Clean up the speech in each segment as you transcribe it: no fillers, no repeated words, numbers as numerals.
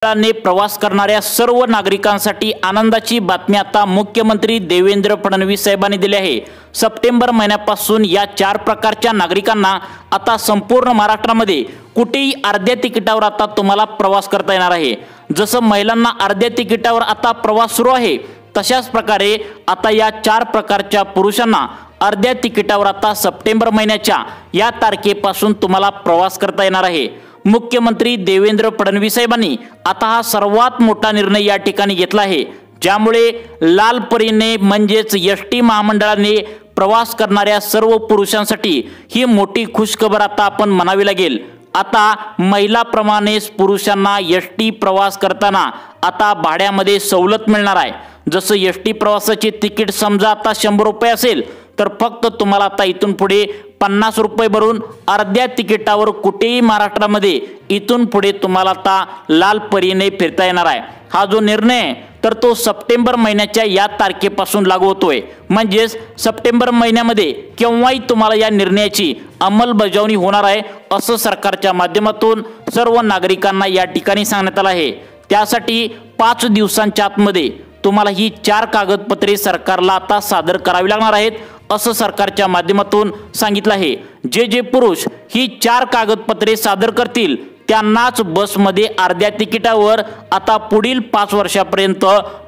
ने प्रवास करणाऱ्या सर्व नागरिकांसाठी आनंदाची बातमी आता मुख्यमंत्री देवेंद्र फडणवीस साहेबांनी दिली आहे। सप्टेंबर महिन्यापासून या 4 प्रकारच्या नागरिकांना आता संपूर्ण महाराष्ट्रामध्ये कुठेही अर्ध्या तिकिटावर आता तुम्हाला प्रवास करता येणार आहे। जसं महिलांना अर्ध्या तिकिटावर आता प्रवास सुरू आहे, तशाच प्रकारे आता या 4 प्रकारच्या पुरुषांना अर्ध्या तिकिटावर आता सप्टेंबर महिन्याच्या या तारखेपासून तुम्हाला प्रवास करता येणार आहे। मुख्यमंत्री देवेंद्र फडणवीस साहेबांनी आता हा सर्वात मोठा निर्णय या ठिकाणी घेतला आहे, ज्यामुळे लाल परीने म्हणजेच एसटी महामंडळाने प्रवास करणाऱ्या सर्व पुरुषांसाठी ही मोठी खुशखबर आता आपण म्हणावी लागेल। आता महिलाप्रमाणेच पुरुषांना एसटी प्रवास करताना आता भाड्यामध्ये सवलत मिळणार आहे। जसं एसटी प्रवासाचे तिकीट समजा आता 100 रुपये असेल, तर फक्त तुम्हाला आता इथून पुढे 50 रुपये भरून अर्ध्या तिकिटावर कुठेही महाराष्ट्रामध्ये इथून पुढे तुम्हाला आता लाल परीने फिरता येणार आहे। हा जो निर्णय तर तो सप्टेंबर महिन्याच्या या तारखेपासून लागू होतोय, म्हणजेच सप्टेंबर महिन्यामध्ये केव्हाही तुम्हाला या निर्णयाची अंमलबजावणी होणार आहे, असं सरकारच्या माध्यमातून सर्व नागरिकांना या ठिकाणी सांगण्यात आलं आहे। त्यासाठी 5 दिवसांच्या आतमध्ये तुम्हाला ही 4 कागदपत्रे सरकारला आता सादर करावी लागणार आहेत, असं सरकारच्या माध्यमातून सांगितलं आहे। जे पुरुष ही 4 कागदपत्रे सादर करतील त्यांनाच बसमध्ये अर्ध्या तिकिटावर आता पुढील 5 वर्षापर्यंत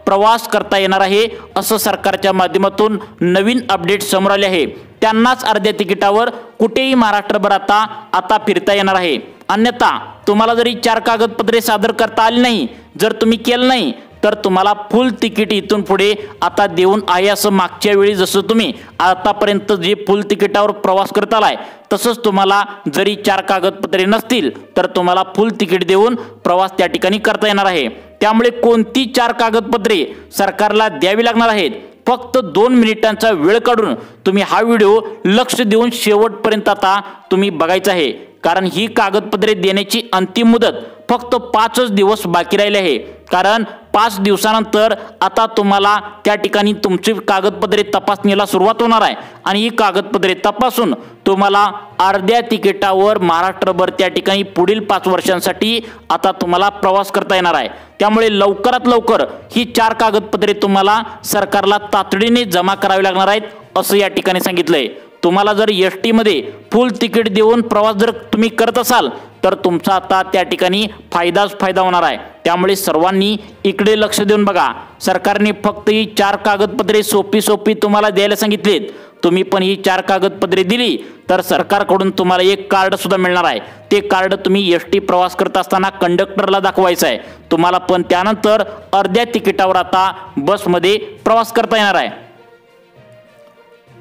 प्रवास करता येणार आहे, असं सरकारच्या माध्यमातून नवीन अपडेट समोर आले आहे। त्यांनाच अर्ध्या तिकिटावर कुठेही महाराष्ट्रभर आता फिरता येणार आहे। अन्यथा तुम्हाला जरी 4 कागदपत्रे सादर करता आली नाही, जर तुम्ही केलं नाही, तर तुम्हाला फुल तिकीट इथून पुढे आता देऊन आहे। असं मागच्या वेळी जसं तुम्ही आतापर्यंत जे फुल तिकिटावर प्रवास करत आलाय, तसंच तुम्हाला जरी 4 कागदपत्रे नसतील तर तुम्हाला फुल तिकीट देऊन प्रवास त्या ठिकाणी करता येणार आहे। त्यामुळे कोणती 4 कागदपत्रे सरकारला द्यावी लागणार आहेत, फक्त 2 मिनिटांचा वेळ काढून तुम्ही हा व्हिडिओ लक्ष देऊन शेवटपर्यंत आता तुम्ही बघायचा आहे, कारण ही कागदपत्रे देण्याची अंतिम मुदत फक्त 5 दिवस बाकी राहिले आहे। कारण 5 दिवसानंतर आता तुम्हाला त्या ठिकाणी तुमची कागदपत्रे तपासणीला सुरुवात होणार आहे आणि ही कागदपत्रे तपासून तुम्हाला अर्ध्या तिकिटावर महाराष्ट्रभर त्या ठिकाणी पुढील 5 वर्षांसाठी आता तुम्हाला प्रवास करता येणार आहे। त्यामुळे लवकरात लवकर ही 4 कागदपत्रे तुम्हाला सरकारला तातडीने जमा करावी लागणार आहेत, असं या ठिकाणी सांगितलंय। तुम्हाला जर एसटी मध्ये फुल तिकीट देऊन प्रवास जर तुम्ही करत असाल, तर तुमचा आता त्या ठिकाणी फायदा होणार आहे। त्यामुळे सर्वांनी इकडे लक्ष देऊन बघा। सरकारने फक्त ही 4 कागदपत्रे सोपी तुम्हाला द्यायला सांगितलीत। तुम्ही पण ही 4 कागदपत्रे दिली तर सरकारकडून तुम्हाला एक कार्ड सुद्धा मिळणार आहे। ते कार्ड तुम्ही एसटी प्रवास करत असताना कंडक्टरला दाखवायचं आहे। तुम्हाला पण त्यानंतर अर्ध्या तिकिटावर आता बसमध्ये प्रवास करता येणार आहे।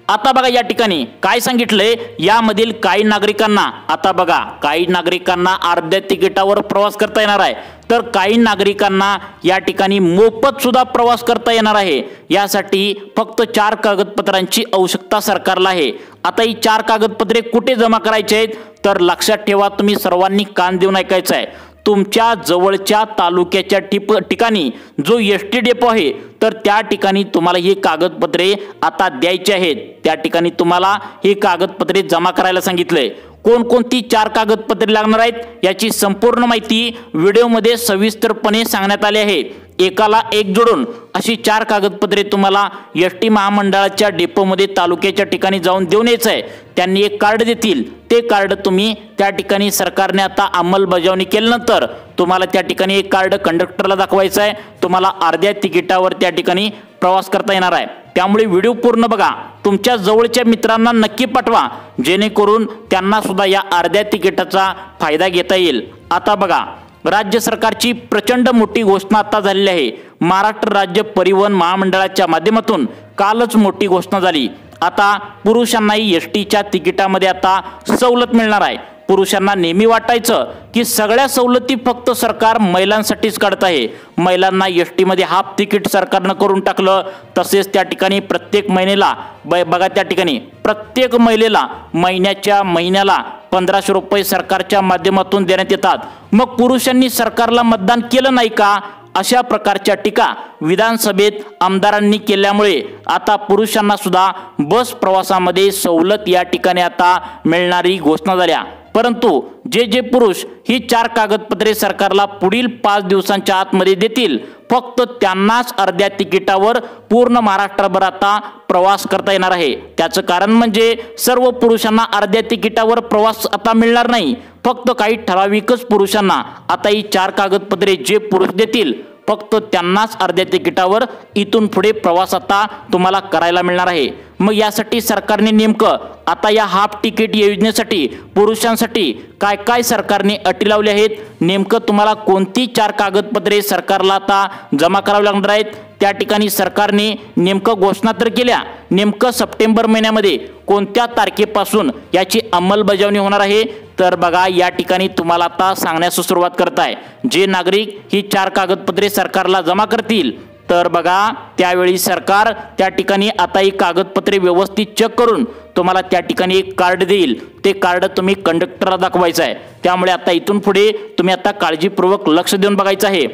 आता बघा या ठिकाणी काय सांगितलंय, यामधील काही नागरिकांना आता बघा, काही नागरिकांना अर्ध्या तिकिटावर प्रवास करता येणार आहे, तर काही नागरिकांना या ठिकाणी मोफत सुद्धा प्रवास करता येणार आहे। यासाठी फक्त 4 कागदपत्रांची आवश्यकता सरकारला आहे। आता ही 4 कागदपत्रे कुठे जमा करायचे आहेत, तर लक्षात ठेवा, तुम्ही सर्वांनी कान देऊन ऐकायचं आहे। तुमच्या जवळच्या तालुक्याच्या ठिकाणी जो एसटी डेपो आहे, तर त्या ठिकाणी तुम्हाला ही कागदपत्रे आता द्यायची आहेत। त्या ठिकाणी तुम्हाला ही कागदपत्रे जमा करायला सांगितलंय। कोणकोणती 4 कागदपत्रे लागणार आहेत याची संपूर्ण माहिती व्हिडिओमध्ये सविस्तरपणे सांगण्यात आली आहे। एकाला एक जोडून अशी 4 कागदपत्रे तुम्हाला एसटी महामंडळाच्या डेपोमध्ये तालुक्याच्या ठिकाणी जाऊन देऊन यायचं आहे। त्यांनी एक कार्ड देतील, ते कार्ड तुम्ही त्या ठिकाणी सरकारने आता अंमलबजावणी केल्यानंतर तुम्हाला त्या ठिकाणी एक कार्ड कंडक्टरला दाखवायचं आहे। तुम्हाला अर्ध्या तिकिटावर त्या ठिकाणी प्रवास करता येणार आहे। त्यामुळे व्हिडिओ पूर्ण बघा, तुमच्या जवळच्या मित्रांना नक्की पाठवा, जेणेकरून त्यांना सुद्धा या अर्ध्या तिकिटाचा फायदा घेता येईल। आता बघा, राज्य सरकारची प्रचंड मोठी घोषणा आता झालेली आहे। महाराष्ट्र राज्य परिवहन महामंडळाच्या माध्यमातून कालच मोठी घोषणा झाली। आता पुरुषांनाही एसटीच्या तिकिटामध्ये आता सवलत मिळणार आहे। पुरुषांना नेहमी वाटायचं की सगळ्या सवलती फक्त सरकार महिलांसाठीच काढत आहे, महिलांना एसटी मध्ये हाफ तिकीट सरकारनं करून टाकलं। तसेच त्या ठिकाणी प्रत्येक महिन्याला बघा, त्या ठिकाणी प्रत्येक महिलेला महिन्याला 1500 रुपये सरकारच्या माध्यमातून देण्यात येतात। मग पुरुषांनी सरकारला मतदान केलं नाही का, अशा प्रकारच्या टीका विधानसभेत आमदारांनी केल्यामुळे आता पुरुषांना सुद्धा बस प्रवासामध्ये सवलत या ठिकाणी आता मिळणारी घोषणा झाल्या। परंतु जे पुरुष ही 4 कागदपत्रे सरकारला पुढील 5 दिवसांच्या आतमध्ये देतील फक्त त्यांनाच अर्ध्या तिकिटावर पूर्ण महाराष्ट्रभर आता प्रवास करता येणार आहे। त्याचं कारण म्हणजे सर्व पुरुषांना अर्ध्या तिकिटावर प्रवास आता मिळणार नाही, फक्त काही ठराविकच पुरुषांना आता ही 4 कागदपत्रे जे पुरुष देतील फक्त त्यांनाच अर्ध्या तिकिटावर इथून पुढे प्रवास आता तुम्हाला करायला मिळणार आहे। मग यासाठी सरकारने नेमकं आता या हाफ तिकीट योजनेसाठी पुरुषांसाठी काय काय सरकारने अटी लावली आहेत, नेमकं तुम्हाला कोणती 4 कागदपत्रे सरकारला आता जमा करावी लागणार आहेत, त्या ठिकाणी सरकारने नेमकं घोषणा तर केल्या, नेमकं सप्टेंबर महिन्यामध्ये कोणत्या तारखेपासून याची अंमलबजावणी होणार आहे तर बघा या ठिकाणी तुम्हाला आता सांगण्यास सुरुवात करत आहे। जे नागरिक ही 4 कागदपत्रे सरकारला जमा करतील तर बघा त्यावेळी सरकार त्या ठिकाणी आता ही कागदपत्रे व्यवस्थित चेक करून तुम्हाला त्या ठिकाणी एक कार्ड देईल, ते कार्ड तुम्ही कंडक्टरला दाखवायचं आहे। त्यामुळे आता इथून पुढे तुम्ही आता काळजीपूर्वक लक्ष देऊन बघायचं आहे।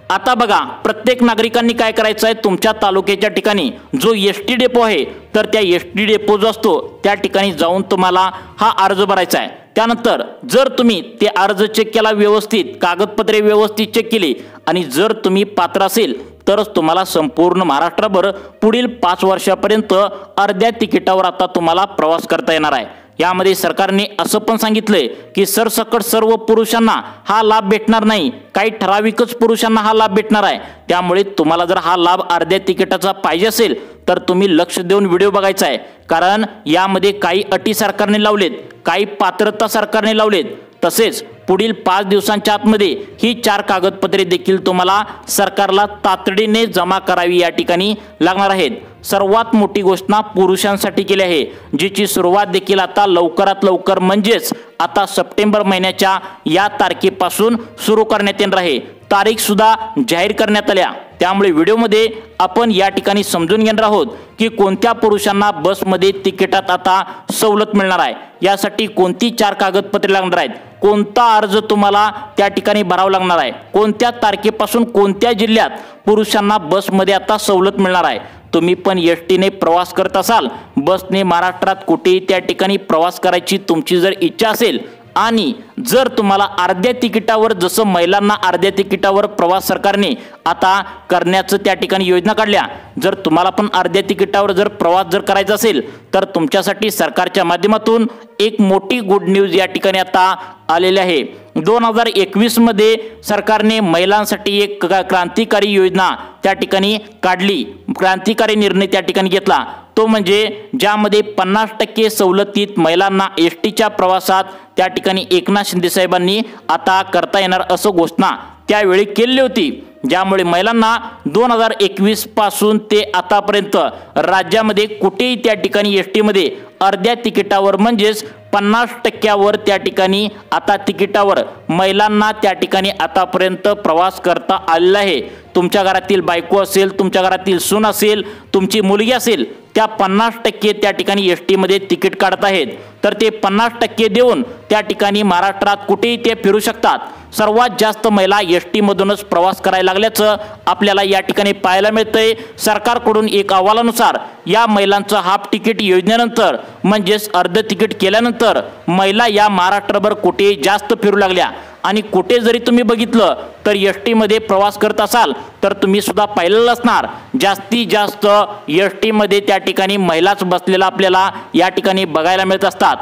आता बघा प्रत्येक नागरिकांनी काय करायचं आहे, तुमच्या तालुक्याच्या ठिकाणी जो एसटी डेपो आहे तर त्या एसटी डेपो जो असतो त्या ठिकाणी जाऊन तुम्हाला हा अर्ज भरायचा आहे। त्यानंतर जर तुम्ही ते अर्ज चेक केला, व्यवस्थित कागदपत्रे व्यवस्थित चेक केली आणि जर तुम्ही पात्र असेल तरच तुम्हाला संपूर्ण महाराष्ट्रभर पुढील 5 वर्षापर्यंत अर्ध्या तिकिटावर आता तुम्हाला प्रवास करता येणार आहे। यामध्ये सरकारने असं पण सांगितलंय की सरसकट सर्व पुरुषांना हा लाभ भेटणार नाही, काही ठराविकच पुरुषांना हा लाभ भेटणार आहे। त्यामुळे तुम्हाला जर हा लाभ अर्ध्या तिकिटाचा पाहिजे असेल तर तुम्ही लक्ष देऊन व्हिडिओ बघायचा आहे, कारण यामध्ये काही अटी सरकारने लावलेत, काही पात्रता सरकारने लावलेत, तसेच पुढील 5 दिवसांच्या आतमध्ये ही 4 कागदपत्रे देखील तुम्हाला सरकारला तातडीने जमा करावी या ठिकाणी लागणार आहेत। सर्वात मोठी घोषणा पुरुषांसाठी केली आहे, जिची सुरुवात देखील आता लवकरात लवकर म्हणजेच आता सप्टेंबर महिन्याच्या या तारखेपासून सुरू करण्यात येणार आहे। तारीख सुद्धा जाहीर करण्यात आल्या, त्यामुळे व्हिडिओमध्ये आपण या ठिकाणी समजून घेणार आहोत की कोणत्या पुरुषांना बसमध्ये तिकिटात आता सवलत मिळणार आहे, यासाठी कोणती 4 कागदपत्रे लागणार आहेत, कोणता अर्ज तुम्हाला त्या ठिकाणी भरावा लागणार आहे, कोणत्या तारखेपासून कोणत्या जिल्ह्यात पुरुषांना बसमध्ये आता सवलत मिळणार आहे। तुम्ही पण एसटीने प्रवास करत असाल, बसने महाराष्ट्रात कुठेही त्या ठिकाणी प्रवास करायची तुमची जर इच्छा असेल आणि जर तुम्हाला अर्ध्या तिकिटावर, जसं महिलांना अर्ध्या तिकिटावर प्रवास सरकारने आता करण्याचं त्या ठिकाणी योजना काढल्या, जर तुम्हाला पण अर्ध्या तिकिटावर जर प्रवास जर करायचा असेल तर तुमच्यासाठी सरकारच्या माध्यमातून एक मोठी गुड न्यूज या ठिकाणी आता आलेली आहे। 2021 मध्ये सरकारने महिलांसाठी एक क्रांतिकारी योजना त्या ठिकाणी काढली, क्रांतिकारी निर्णय त्या ठिकाणी घेतला, तो म्हणजे ज्यामध्ये 50% सवलतीत महिलांना एसटीच्या प्रवासात त्या ठिकाणी एकनाथ शिंदे साहेबांनी आता करता येणार असं घोषणा त्यावेळी केली होती, ज्यामुळे महिलांना 2021 पासून ते आतापर्यंत राज्यामध्ये कुठेही त्या ठिकाणी एसटीमध्ये अर्ध्या तिकिटावर म्हणजेच 50% त्या ठिकाणी आता तिकिटावर महिलांना त्या ठिकाणी आतापर्यंत प्रवास करता आलेला आहे। तुमच्या घरातील बायको असेल, तुमच्या घरातील सून असेल, तुमची मुलगी असेल, त्या 50% त्या ठिकाणी एसटीमध्ये तिकीट काढत आहेत, तर ते 50% देऊन त्या ठिकाणी महाराष्ट्रात कुठेही ते फिरू शकतात। सर्वात जास्त महिला एसटी मधूनच प्रवास करायला लागल्याचं आपल्याला या ठिकाणी पाहायला मिळतंय। सरकारकडून एक अहवालानुसार या महिलांचं हाफ तिकीट योजनेनंतर म्हणजेच अर्ध तिकीट केल्यानंतर महिला या महाराष्ट्रभर कुठेही जास्त फिरू लागल्या आणि कुठे जरी तुम्ही बघितलं तर एसटी मध्ये प्रवास करत असाल तर तुम्ही सुद्धा पाहिलेलं असणार, जास्तीत जास्त एसटी मध्ये त्या ठिकाणी महिलाच बसलेला आपल्याला या ठिकाणी बघायला मिळत असतात।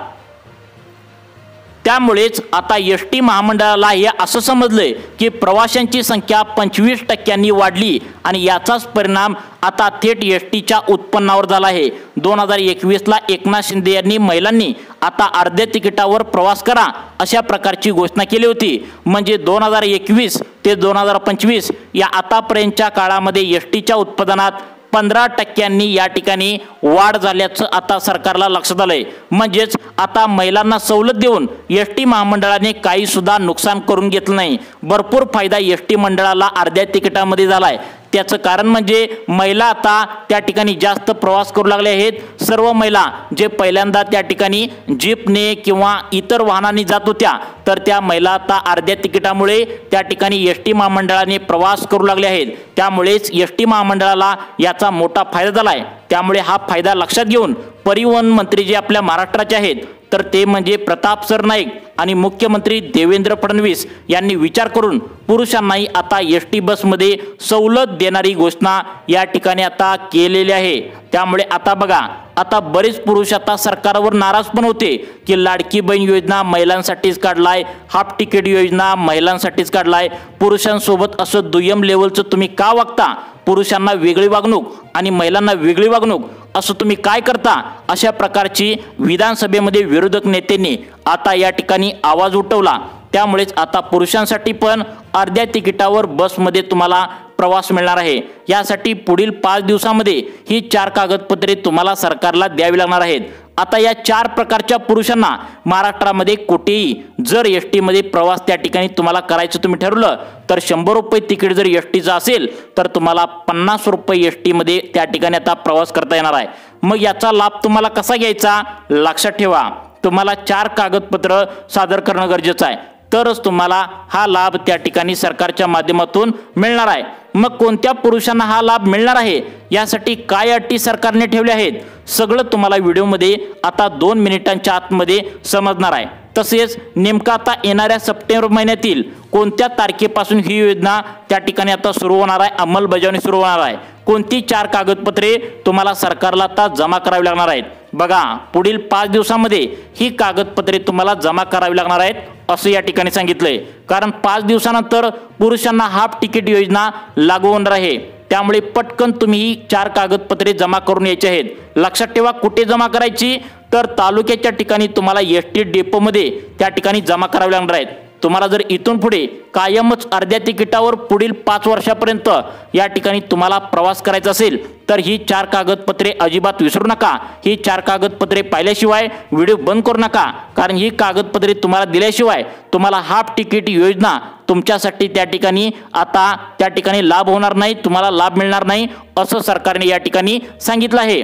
त्यामुळेच आता एसटी महामंडळाला हे असं समजलंय की प्रवाशांची संख्या 25% वाढली आणि याचाच परिणाम आता थेट एसटीच्या उत्पन्नावर झाला आहे। 2021 ला एकनाथ शिंदे यांनी महिलांनी आता अर्ध्या तिकिटावर प्रवास करा अशा प्रकारची घोषणा केली होती, म्हणजे 2021 ते 2025 या आतापर्यंतच्या काळामध्ये एसटीच्या उत्पादनात 15% या ठिकाणी वाढ झाल्याचं आता सरकारला लक्षात आलंय। म्हणजेच आता महिलांना सवलत देऊन एसटी महामंडळाने काही सुद्धा नुकसान करून घेतलं नाही, भरपूर फायदा एसटी मंडळाला अर्ध्या तिकिटामध्ये झालाय। त्याचं कारण म्हणजे महिला आता त्या ठिकाणी जास्त प्रवास करू लागले आहेत। सर्व महिला जे पहिल्यांदा त्या ठिकाणी जीपने किंवा इतर वाहनांनी जात होत्या तर त्या महिला आता अर्ध्या तिकिटामुळे त्या ठिकाणी एसटी महामंडळाने प्रवास करू लागले आहेत, त्यामुळेच एसटी महामंडळाला याचा मोठा फायदा झालाय। त्यामुळे हा फायदा लक्षात घेऊन परिवहन मंत्री जे आपल्या महाराष्ट्राचे आहेत तर ते म्हणजे प्रताप सरनाईक आणि मुख्यमंत्री देवेंद्र फडणवीस यांनी विचार करून पुरुषांनाही आता एसटी बसमध्ये सवलत देणारी घोषणा या ठिकाणी आता केलेली आहे। त्यामुळे आता बघा, आता बरेच पुरुष आता सरकारवर नाराज पण होते की लाडकी बहीण योजना महिलांसाठीच काढलाय, हाफ तिकीट योजना महिलांसाठीच काढलाय, पुरुषांसोबत असं दुय्यम लेवलचं तुम्ही का वागता, पुरुषांना वेगळी वागणूक आणि महिलांना वेगळी वागणूक असं तुम्ही काय करता, अशा प्रकारची विधानसभेमध्ये विरोधक नेत्यांनी आता या ठिकाणी आवाज उठवला। त्यामुळेच आता पुरुषांसाठी पण अर्ध्या तिकिटावर बसमध्ये तुम्हाला प्रवास मिळणार आहे। यासाठी पुढील 5 दिवसांमध्ये ही 4 कागदपत्रे तुम्हाला सरकारला द्यावी लागणार आहेत। आता या 4 प्रकारच्या पुरुषांना महाराष्ट्रामध्ये कुठेही जर एसटी मध्ये प्रवास त्या ठिकाणी तुम्हाला करायचं तुम्ही ठरवलं तर 100 रुपये तिकीट जर एसटीचं असेल तर तुम्हाला 50 रुपये एसटी मध्ये त्या ठिकाणी आता प्रवास करता येणार आहे। मग याचा लाभ तुम्हाला कसा घ्यायचा, लक्षात ठेवा, तुम्हाला 4 कागदपत्र सादर करणं गरजेचं आहे, तरच तुम्हाला हा लाभ त्या ठिकाणी सरकारच्या माध्यमातून मिळणार आहे। मग कोणत्या पुरुषांना हा लाभ मिळणार आहे, यासाठी काय अटी सरकारने ठेवल्या आहेत, सगळं तुम्हाला व्हिडिओमध्ये आता 2 मिनिटांच्या आतमध्ये समजणार आहे। तसेच नेमका आता येणाऱ्या सप्टेंबर महिन्यातील कोणत्या तारखेपासून ही योजना त्या ठिकाणी आता सुरू होणार आहे, अंमलबजावणी सुरू होणार आहे, कोणती 4 कागदपत्रे तुम्हाला सरकारला आता जमा करावी लागणार आहेत। बघा, पुढील 5 दिवसांमध्ये ही कागदपत्रे तुम्हाला जमा करावी लागणार आहेत असं या ठिकाणी सांगितलंय। कारण 5 दिवसानंतर पुरुषांना हाफ तिकीट योजना लागू होणार आहे। त्यामुळे पटकन तुम्ही ही 4 कागदपत्रे जमा करून यायची आहेत। लक्षात ठेवा, कुठे जमा करायची, तर तालुक्याच्या ठिकाणी तुम्हाला एसटी डेपोमध्ये त्या ठिकाणी जमा करावी लागणार आहेत। तुम्हाला जर इथून पुढे कायमच अर्ध्या तिकिटावर पुढील 5 वर्षापर्यंत या ठिकाणी तुम्हाला प्रवास करायचा असेल तर ही 4 कागदपत्रे अजिबात विसरू नका। ही 4 कागदपत्रे पाहिल्याशिवाय व्हिडिओ बंद करू नका, कारण ही कागदपत्रे तुम्हाला दिल्याशिवाय तुम्हाला हाफ तिकीट योजना तुमच्यासाठी त्या ठिकाणी आता त्या ठिकाणी लाभ होणार नाही, तुम्हाला लाभ मिळणार नाही असं सरकारने या ठिकाणी सांगितलं आहे।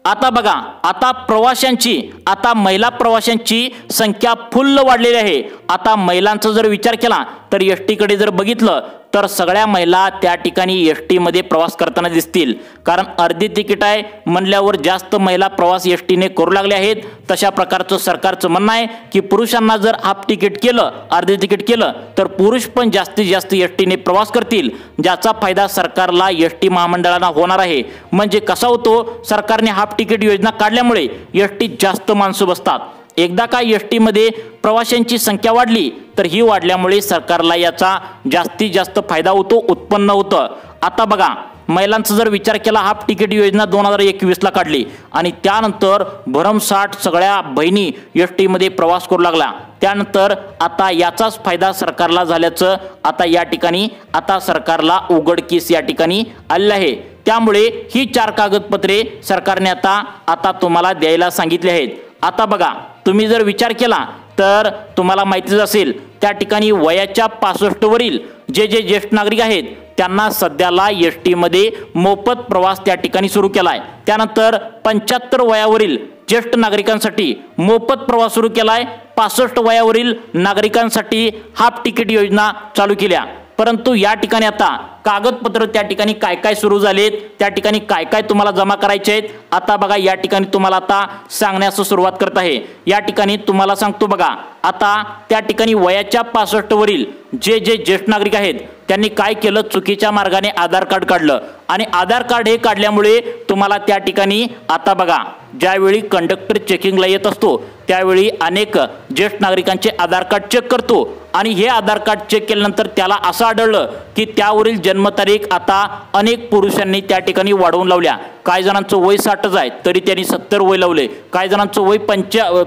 आता बघा, आता प्रवाशांची, आता महिला प्रवाशांची संख्या फुल्ल वाढलेली आहे। आता महिलांचा जर विचार केला तर एसटी कडे जर बघितलं तर सगळ्या महिला त्या ठिकाणी एसटी मध्ये प्रवास करताना दिसतील, कारण अर्धी तिकीट आहे म्हणल्यावर जास्त महिला प्रवास एसटीने करू लागले आहेत। तशा प्रकारचं सरकारचं म्हणणं आहे की पुरुषांना जर हाफ तिकीट केलं, अर्धे तिकीट केलं तर पुरुष पण जास्तीत जास्त एसटीने प्रवास करतील, ज्याचा फायदा सरकारला एसटी महामंडळाला होणार आहे। म्हणजे कसा होतो, सरकारने हाफ तिकीट योजना काढल्यामुळे एसटीत जास्त माणसं बसतात। एकदा का एसटी मध्ये प्रवाशांची संख्या वाढली तर ही वाढल्यामुळे सरकारला याचा जास्तीत जास्त फायदा होतो, उत्पन्न होतं। आता बघा, महिलांचा जर विचार केला, हाफ तिकीट योजना 2021 ला काढली आणि त्यानंतर भरमसाठ सगळ्या बहिणी एसटी मध्ये प्रवास करू लागला। त्यानंतर आता याचाच फायदा सरकारला झाल्याचं आता या ठिकाणी आता सरकारला उघडकीस या ठिकाणी आले आहे। त्यामुळे ही 4 कागदपत्रे सरकारने आता तुम्हाला द्यायला सांगितले आहेत। आता बघा, तुम्ही जर विचार केला तर तुम्हाला माहितीच असेल त्या ठिकाणी वयाच्या 65 वरील जे ज्येष्ठ नागरिक आहेत त्यांना सध्याला एसटी मध्ये मोफत प्रवास त्या ठिकाणी सुरू केलाय। त्यानंतर 75 वयावरील ज्येष्ठ नागरिकांसाठी मोफत प्रवास सुरू केलाय। 65 वयावरील नागरिकांसाठी हाफ तिकीट योजना चालू केल्या। परंतु या ठिकाणी आता कागदपत्र त्या ठिकाणी काय काय सुरू झालेत, त्या ठिकाणी काय काय तुम्हाला जमा करायचे आहेत, आता बघा या ठिकाणी तुम्हाला आता सांगण्यास सुरुवात करत आहे। या ठिकाणी तुम्हाला सांगतो बघा, आता त्या ठिकाणी वयाच्या 65 वरील जे ज्येष्ठ नागरिक आहेत त्यांनी काय केलं, चुकीच्या मार्गाने आधार कार्ड काढलं आणि आधार कार्ड हे काढल्यामुळे तुम्हाला त्या ठिकाणी आता बघा, ज्यावेळी कंडक्टर चेकिंगला येत असतो त्यावेळी अनेक ज्येष्ठ नागरिकांचे आधार कार्ड चेक करतो आणि हे आधार कार्ड चेक केल्यानंतर त्याला असं आढळलं की त्यावरील जन्मतारीख आता अनेक पुरुषांनी त्या ठिकाणी वाढवून लावल्या। काही जणांचं वय 60 आहे तरी त्यांनी 70 वय लावले, काही जणांचं वय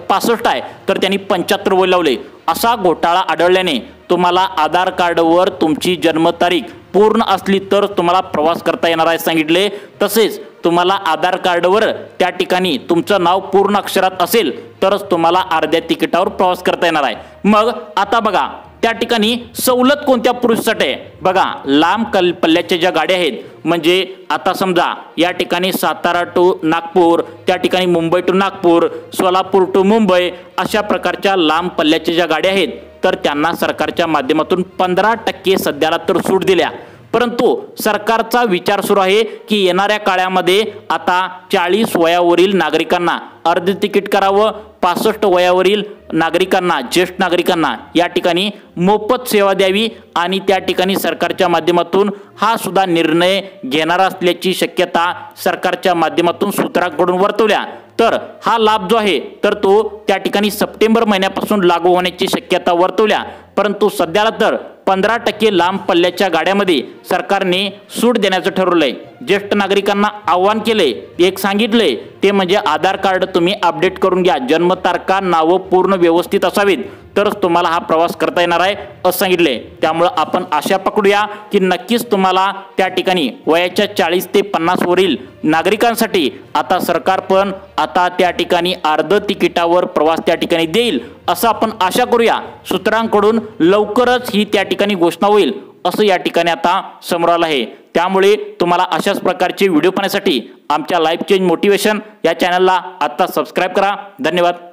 65 आहे तर त्यांनी 75 वय लावले। असा घोटाळा आढळल्याने तुम्हाला आधार कार्डवर तुमची जन्मतारीख पूर्ण असली तर तुम्हाला प्रवास करता येणार आहे सांगितले। तसेच तुम्हाला आधार कार्डवर त्या ठिकाणी तुमचं नाव पूर्ण अक्षरात असेल तरच तुम्हाला अर्ध्या तिकिटावर प्रवास करता येणार आहे। मग आता बघा, त्या ठिकाणी सवलत कोणत्या पुरुषासाठी आहे बघा, लांब पल्ल्याच्या ज्या गाड्या आहेत, म्हणजे आता समजा या ठिकाणी सातारा टू नागपूर, त्या ठिकाणी मुंबई टू नागपूर, सोलापूर टू मुंबई, अशा प्रकारच्या लांब पल्ल्याच्या ज्या गाड्या आहेत तर त्यांना सरकारच्या माध्यमातून 15% सध्याला तर सूट दिल्या। परंतु सरकारचा विचार सुरू आहे की येणाऱ्या काळामध्ये आता 40 वयावरील नागरिकांना अर्ध तिकीट करावं, 65 वयावरील नागरिकांना, ज्येष्ठ नागरिकांना या ठिकाणी मोफत सेवा द्यावी आणि त्या ठिकाणी सरकारच्या माध्यमातून हा सुद्धा निर्णय घेणार असल्याची शक्यता सरकारच्या माध्यमातून सूत्रांकडून वर्तवल्या। तर हा लाभ जो आहे तर तो त्या ठिकाणी सप्टेंबर महिन्यापासून लागू होण्याची शक्यता वर्तवल्या। परंतु सध्याला तर 15% लांब पल्ल्याच्या गाड्यामध्ये सरकारने सूट देण्याचं ठरवलंय। ज्येष्ठ नागरिकांना आव्हान केलंय, एक सांगितलंय ते म्हणजे आधार कार्ड तुम्ही अपडेट करून घ्या, जन्मतारखा नावं पूर्ण व्यवस्थित असावीत तरच तुम्हाला हा प्रवास करता येणार आहे असं सांगितले। त्यामुळे आपण आशा पकडूया की नक्कीच तुम्हाला त्या ठिकाणी वयाच्या 40 ते 50 वरील नागरिकांसाठी आता सरकार पण आता त्या ठिकाणी अर्ध तिकिटावर प्रवास त्या ठिकाणी देईल असं आपण आशा करूया। सूत्रांकडून लवकरच ही त्या ठिकाणी घोषणा होईल असं या ठिकाणी आता समोर आलं आहे। त्यामुळे तुम्हाला अशाच प्रकारचे व्हिडिओ पाहण्यासाठी आमच्या लाईफ चेंज मोटिवेशन या चॅनलला आता सबस्क्राइब करा। धन्यवाद।